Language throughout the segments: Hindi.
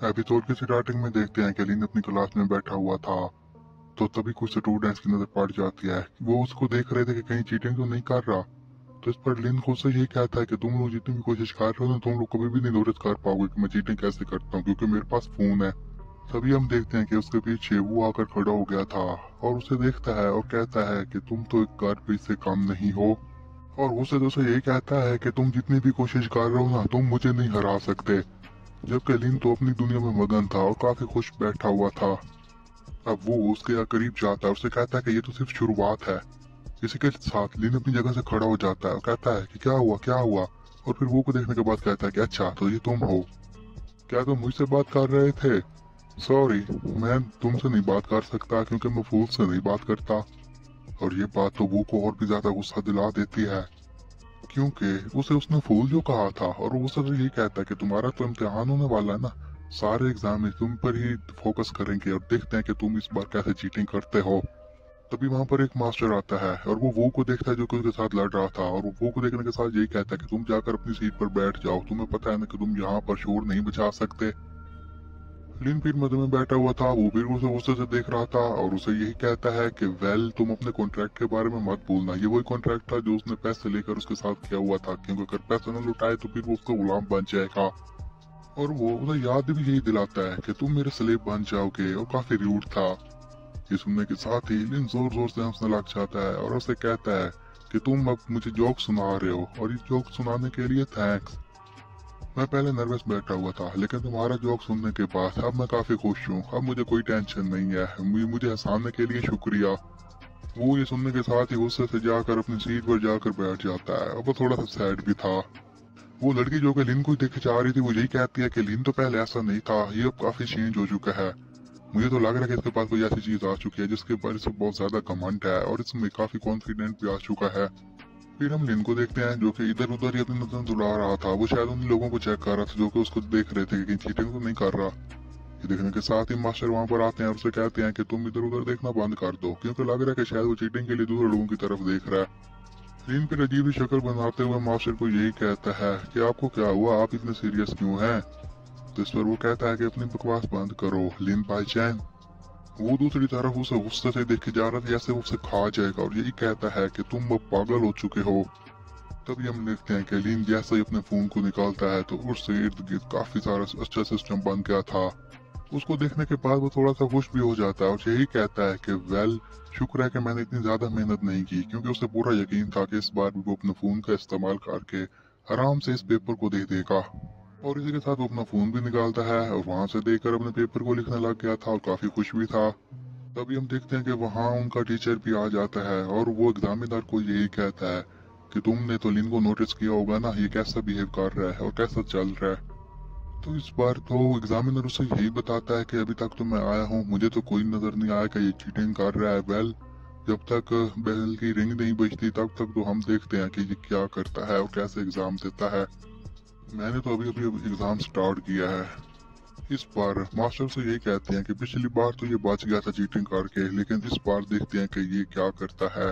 एपिसोड के स्टार्टिंग में देखते हैं कि लिन अपनी क्लास में बैठा हुआ था। तो तभी कुछ स्टूडेंट्स की नजर पड़ जाती है। वो उसको देख रहे थे कि कहीं चीटिंग तो नहीं कर रहा। तो इस पर लिन खुद से यही कहता है कि तुम लोग जितनी भी कोशिश कर रहे हो ना, तुम लोग कभी भी नहीं नोटिस कर पाओगे कि मैं चीटिंग कैसे करता हूँ, क्योंकि मेरे पास फोन है। तभी हम देखते हैं कि उसके पीछे वो आकर खड़ा हो गया था और उसे देखता है और कहता है कि तुम तो एक गार्बेज से कम नहीं हो। और उसे तो यही कहता है कि तुम जितनी भी कोशिश कर रहे हो ना, तुम मुझे नहीं हरा सकते। जबकि लिन तो अपनी दुनिया में मगन था और काफी खुश बैठा हुआ था। अब वो उसके करीब जाता है, उससे कहता है कि ये तो सिर्फ शुरुआत है। इसी के साथ लिन अपनी जगह से खड़ा हो जाता है और कहता है कि क्या हुआ क्या हुआ। और फिर वो को देखने के बाद कहता है कि अच्छा तो ये तुम हो, क्या तुम मुझसे बात कर रहे थे? सॉरी, मैं तुमसे नहीं बात कर सकता क्योंकि मैं फूल से नहीं बात करता। और ये बात तो वो को और भी ज्यादा गुस्सा दिला देती है, क्योंकि उसे उसने फूल जो कहा था। और वो सर यही कहता है कि तुम्हारा तो इम्तिहान होने वाला है ना, सारे एग्जाम में तुम पर ही फोकस करेंगे और देखते हैं कि तुम इस बार कैसे चीटिंग करते हो। तभी वहां पर एक मास्टर आता है और वो को देखता है जो कि उसके साथ लड़ रहा था। और वो को देखने के साथ यही कहता है कि तुम जाकर अपनी सीट पर बैठ जाओ, तुम्हें पता है ना कि तुम यहाँ पर शोर नहीं बचा सकते। लिन फिर मजे में बैठा हुआ था, वो भी उसे गुस्से से देख रहा था और उसे यही कहता है कि वेल तुम अपने कॉन्ट्रैक्ट के बारे में मत भूलना। ये वही कॉन्ट्रैक्ट था जो उसने पैसे लेकर उसके साथ किया हुआ था, क्योंकि अगर पैसे न लुटाए तो फिर वो उसका गुलाम बन जाएगा। और वो उसे याद भी यही दिलाता है कि तुम मेरे स्लेव बन जाओगे। और काफी रूड था। ये सुनने के साथ ही लिन जोर जोर से हंसने लग जाता है और उसे कहता है कि तुम अब मुझे जोक सुना रहे हो और इस जोक सुनाने के लिए थैंक्स। मैं पहले नर्वस बैठा हुआ था, लेकिन तुम्हारा जोक सुनने के बाद अब मैं काफी खुश हूँ। अब मुझे कोई टेंशन नहीं है। मुझे हंसाने के लिए शुक्रिया। वो ये सुनने के साथ ही गुस्से से जाकर अपनी सीट पर जाकर बैठ जाता है। अब वो थोड़ा सा सैड भी था। वो लड़की जो कि लिन को देखे जा रही थी, वो यही कहती है कि लिन तो पहले ऐसा नहीं था, ये अब काफी चेंज हो चुका है। मुझे तो लग रहा है कि इसके पास कोई ऐसी चीज आ चुकी है जिसके बारे से बहुत ज्यादा घमंड है और इसमें काफी कॉन्फिडेंट भी आ चुका है। फिर हम लिन को देखते हैं जो कि इधर उधर ही अपनी नजर दौड़ा रहा था। वो शायद उन लोगों को चेक कर रहा था जो कि उसको देख रहे थे कि कहीं चीटिंग तो नहीं कर रहा। ये देखने के साथ ही मास्टर वहां पर आते हैं और उसे कहते हैं कि तुम इधर उधर देखना बंद कर दो, क्योंकि लग रहा है कि शायद वो चीटिंग के लिए दूसरे लोगों की तरफ देख रहा है। लिन फिर अजीब ही शक्ल बनाते हुए मास्टर को यही कहता है कि आपको क्या हुआ, आप इतने सीरियस क्यों हैं? तो इस पर वो कहता है कि अपनी बकवास बंद करो लिन भाईजान। वो दूसरी तरफ उसे गुस्से से देखे जा रहा था जैसे वो उसे खा जाएगा और यही कहता है कि तुम अब पागल हो चुके हो। तभी हम देखते हैं कि लिन जैसे ही अपने फोन को निकालता है तो उससे इर्द गिर्द काफी सारा अच्छा सिस्टम बन गया था। उसको देखने के बाद वो थोड़ा सा खुश भी हो जाता है और यही कहता है कि वेल शुक्र है कि मैंने इतनी ज्यादा मेहनत नहीं की, क्योंकि उसे पूरा यकीन था कि इस बार भी वो अपने फोन का इस्तेमाल करके आराम से इस पेपर को दे देगा। और इसी के साथ वो अपना फोन भी निकालता है और वहां से देखकर अपने पेपर को लिखने लग गया था और काफी खुश भी था। तभी हम देखते हैं कि वहाँ उनका टीचर भी आ जाता है और वो एग्जामिनर को यही कहता है कि तुमने तो लिन को नोटिस किया होगा ना, ये कैसा बिहेव कर रहा है और कैसा चल रहा है। तो इस बार तो एग्जामिनर उसे यही बताता है कि अभी तक तो मैं आया हूँ, मुझे तो कोई नजर नहीं आया कि ये चीटिंग कर रहा है। वेल जब तक बेल की रिंग नहीं बजती तब तक तो हम देखते हैं कि ये क्या करता है और कैसे एग्जाम देता है। मैंने तो अभी अभी एग्जाम स्टार्ट किया है। इस बार मास्टर से यही कहते हैं कि पिछली बार तो ये बच गया था चीटिंग करके, लेकिन इस बार देखते हैं कि ये क्या करता है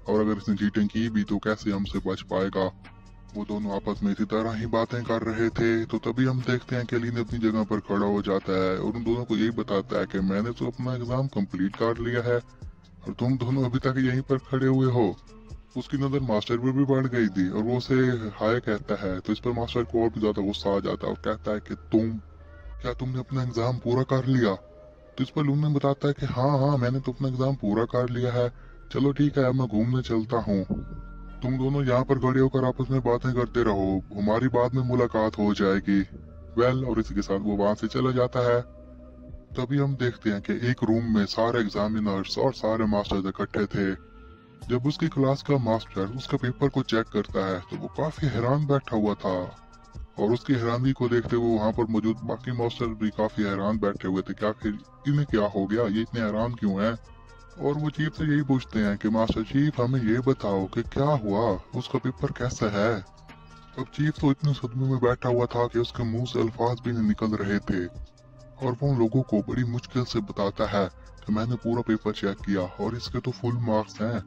और अगर इसने चीटिंग की भी तो कैसे हमसे बच पाएगा। वो दोनों आपस में इसी तरह ही बातें कर रहे थे। तो तभी हम देखते हैं कि लिन अपनी जगह पर खड़ा हो जाता है और उन दोनों को यही बताता है कि मैंने तो अपना एग्जाम कंप्लीट कर लिया है और तुम दोनों अभी तक यहीं पर खड़े हुए हो। उसकी नजर मास्टर पर भी पड़ गई थी और वो उसे हाय कहता है। तो इस पर मास्टर को और भी ज्यादा गुस्सा आ जाता है और कहता है कि क्या तुमने अपना एग्जाम पूरा कर लिया? तो इस पर लून ने बताता है कि हाँ हाँ मैंने तो अपना एग्जाम पूरा कर लिया है। चलो ठीक है, अब मैं घूमने चलता हूँ। तुम दोनों यहाँ पर खड़े होकर आपस में बातें करते रहो, हमारी बाद में मुलाकात हो जाएगी। वेल और इसी के साथ वो वहां से चला जाता है। तभी हम देखते हैं कि एक रूम में सारे एग्जामिनर्स और सारे मास्टर्स इकट्ठे थे। जब उसकी क्लास का मास्टर उसका पेपर को चेक करता है तो वो काफी हैरान बैठा हुआ था। और उसकी हैरानी को देखते हुए वहां पर मौजूद बाकी मास्टर भी काफी हैरान बैठे हुए थे। क्या फिर इन्हें क्या हो गया, ये इतने हैरान क्यों हैं? और वो चीफ से यही पूछते हैं कि मास्टर चीफ हमें ये बताओ कि क्या हुआ, उसका पेपर कैसा है? अब चीफ तो इतने सदमे में बैठा हुआ था कि उसके मुंह से अल्फाज भी नहीं निकल रहे थे। और वो उन लोगों को बड़ी मुश्किल से बताता है कि मैंने पूरा पेपर चेक किया और इसके तो फुल मार्क्स हैं।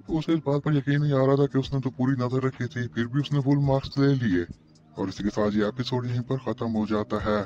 तो उसे इस बात पर यकीन नहीं आ रहा था कि उसने तो पूरी नजर रखी थी, फिर भी उसने फुल मार्क्स ले लिए। और इसी के साथ ये एपिसोड यहीं पर खत्म हो जाता है।